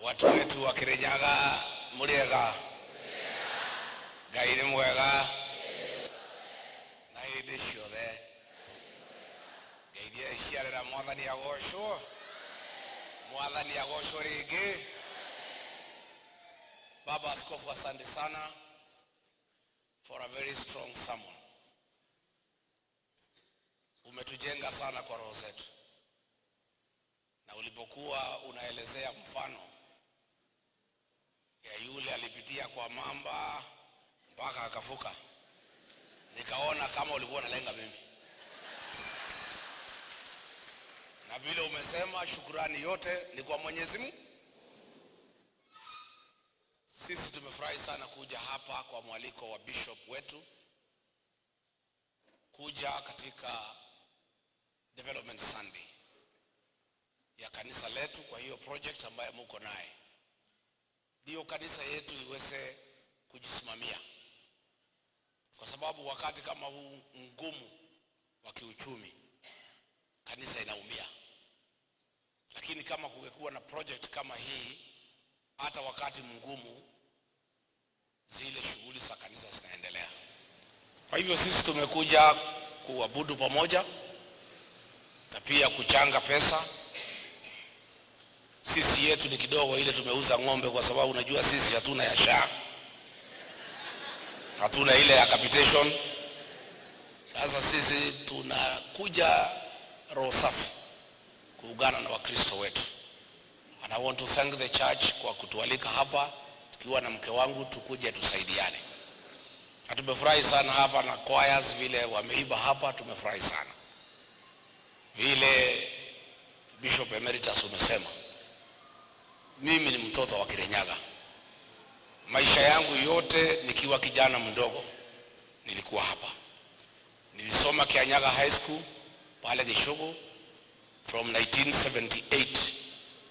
watu wetu wa Kirinyaga muriega Ngai ni mwega na hindi ciothe ngeithia ciarera mwathani agocwo ringi. Baba Askofu, asante sana for a very strong sermon. Umetujenga sana kwa roho zetu, na ulipokuwa unaelezea mfano ya yule alipitia kwa mamba mpaka akafuka, nikaona kama ulikuwa unalenga mimi. Na vile umesema shukrani yote ni kwa Mwenyezi Mungu. Sisi tumefurahi sana kuja hapa kwa mwaliko wa bishop wetu, kuja katika Development Sunday ya kanisa letu. Kwa hiyo project ambayo mko naye ndio kanisa yetu iweze kujisimamia, kwa sababu wakati kama huu mgumu wa kiuchumi kanisa inaumia. Lakini kama kungekuwa na project kama hii, hata wakati mgumu zile shughuli za kanisa zinaendelea. Kwa hivyo sisi tumekuja kuabudu pamoja na pia kuchanga pesa. Sisi yetu ni kidogo, ile tumeuza ng'ombe, kwa sababu unajua sisi hatuna ya SHA, hatuna ile ya capitation. Sasa sisi tunakuja roho safi kuungana na Wakristo wetu. And I want to thank the church kwa kutualika hapa, tukiwa na mke wangu tukuje tusaidiane. Tumefurahi sana hapa na choirs vile wameiba hapa, tumefurahi sana. Vile Bishop Emeritus umesema, mimi ni mtoto wa Kirinyaga. Maisha yangu yote nikiwa kijana mdogo nilikuwa hapa. Nilisoma Kirinyaga High School pale Gishugu from 1978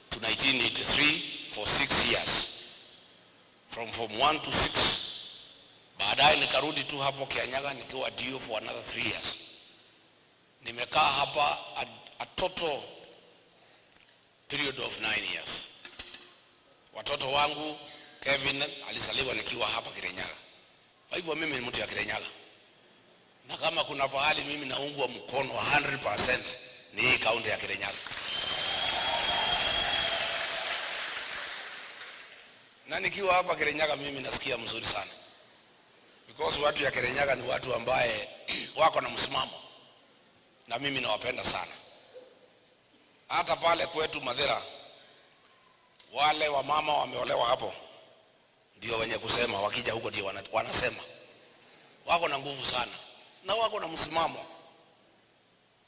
to 1983 for 6 years. From Form 1 to 6. Baadaye nikarudi tu hapo Kirinyaga nikiwa DO for another 3 years. Nimekaa hapa a total period of 9 years. Watoto wangu Kevin alizaliwa nikiwa hapa Kirinyaga. Kwa hivyo mimi ni mtu ya Kirinyaga. Na kama kuna pahali mimi naungwa mkono 100% ni hii kaunti ya Kirinyaga. Na nikiwa hapa Kirinyaga mimi nasikia mzuri sana. Because watu ya Kirinyaga ni watu ambaye wako na msimamo. Na mimi nawapenda sana. Hata pale kwetu Madhira, wale wa mama wameolewa hapo ndio wenye kusema, wakija huko ndio wanasema. Wako na nguvu sana na wako na msimamo.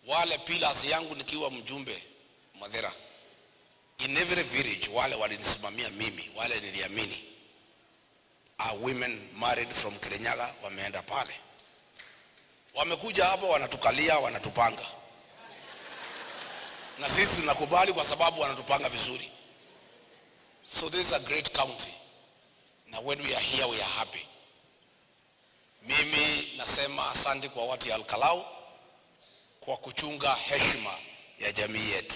Wale pillars yangu nikiwa mjumbe Madhira, in every village wale walinisimamia mimi, wale niliamini, are women married from Kirinyaga, wameenda pale. Wamekuja hapo wanatukalia, wanatupanga. Na sisi tunakubali kwa sababu wanatupanga vizuri. So this is a great county. Na when we are here we are happy. Mimi nasema asante kwa watu ya Al-Kalau kwa kuchunga heshima ya jamii yetu.